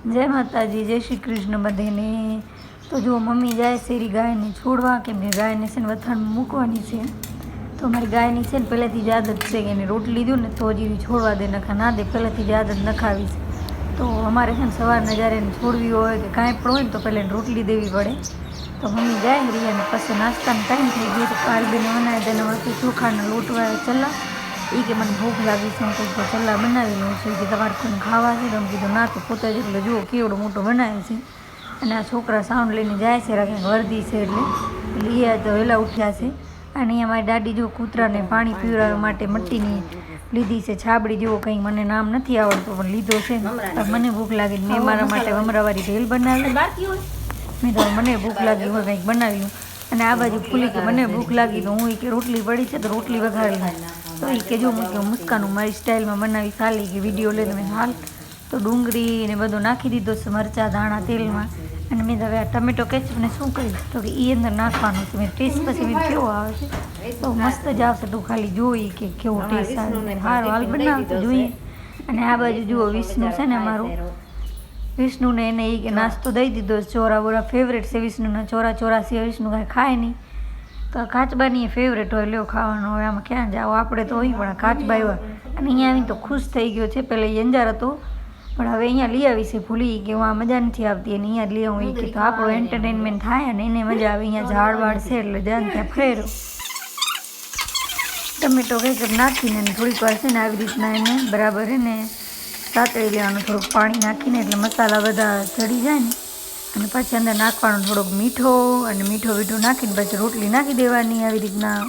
जय माताजी, जय श्री कृष्ण बधाने। तो जो मम्मी जाए शेरी गाय ने छोड़वा केम के गाय ने से वथाण मूकवानी छे। तो अमारी गाय नी छे ने पहेलेथी ज आदत छे के रोटली दो ने तो जी छोड़वा दे, नखा ना दे, पहेलेथी ज आदत नखावी छे। तो अमारे छे ने सवारना ज्यारे छोड़वी होय के कांई पण होय तो पहेले रोटली देवी पड़े। तो मम्मी जाए रिया ने पछी नाસ્તાनो टाइम थई गयो तो पालबेने बनावी देने वास्ते ચોખાના લોટવા चला। એ કે મને ભૂખ લાગી છે, હું કંઈક ચલ્લા બનાવી લઉં છું કે તમારે કોઈને ખાવા છે તો કીધું ના તો પોતે જ એટલે જુઓ કેવડો મોટો બનાવે છે। અને આ છોકરા સાઉન્ડ લઈને જાય છે, રાખે વર્દી છે એટલે એ તો વહેલા ઉઠ્યા છે। અને અહીંયા મારી દાદી જો કૂતરાને પાણી પીવડાવવા માટે મટ્ટીની લીધી છે છાબડી જેવો, કંઈ મને નામ નથી આવડતું પણ લીધો છે। મને ભૂખ લાગી, મેં મારા માટે મમરાવાળી ભેલ બનાવી। મેં તો મને ભૂખ લાગી હોય કંઈક બનાવ્યું। અને આ બાજુ ફૂલી કે મને ભૂખ લાગી તો હું કે રોટલી પડી છે તો રોટલી વઘારી તો એ કે જો મુસ્કાનું મારી સ્ટાઇલમાં બનાવી ખાલી કે વિડીયો લઈને મેં હાલ તો ડુંગળી ને બધું નાખી દીધો છે, મરચાં ધાણા તેલમાં। અને મેં હવે આ ટમેટો કેચઅપને શું કરીશ તો કે એ અંદર નાખવાનું છે। મેં ટેસ્ટ પછી મેં કેવો આવે છે તો મસ્ત જ આવશે, તું ખાલી જોઈ કે કેવો ટેસ્ટ આવે। સારું હાલ બનાવતો જોઈએ। અને આ બાજુ જુઓ વિષ્ણુ છે ને અમારું, વિષ્ણુને એને એ કે નાસ્તો દઈ દીધો, ચોરા બોરા ફેવરેટ છે વિષ્ણુના, ચોરા ચોરાસી વિષ્ણુ કાંઈ ખાય નહીં તો કાચબાની એ ફેવરેટ હોય, લ્યો ખાવાનો હોય, આમાં ક્યાં જાઓ આપણે તો હોય પણ કાચબા આવ્યા અને અહીંયા આવીને તો ખુશ થઈ ગયો છે। પહેલાં એ અંજાર હતો પણ હવે અહીંયા લઈ આવી છે, ભૂલી કે હું આ મજા નથી આવતી અને અહીંયા લઈ આવું કે તો આપણો એન્ટરટેનમેન્ટ થાય અને એને મજા આવે। અહીંયા ઝાડ વાળ છે એટલે ધ્યાન ત્યાં ફરેરો ટમેટો કંઈક નાખીને થોડીક વાર છે ને આવી રીતના એને બરાબર એને સાતળી લેવાનું, થોડુંક પાણી નાખીને એટલે મસાલા બધા ચડી જાય ને અને પછી અંદર નાખવાનું થોડોક મીઠો અને મીઠો નાખીને પછી રોટલી નાખી દેવાની આવી રીતના।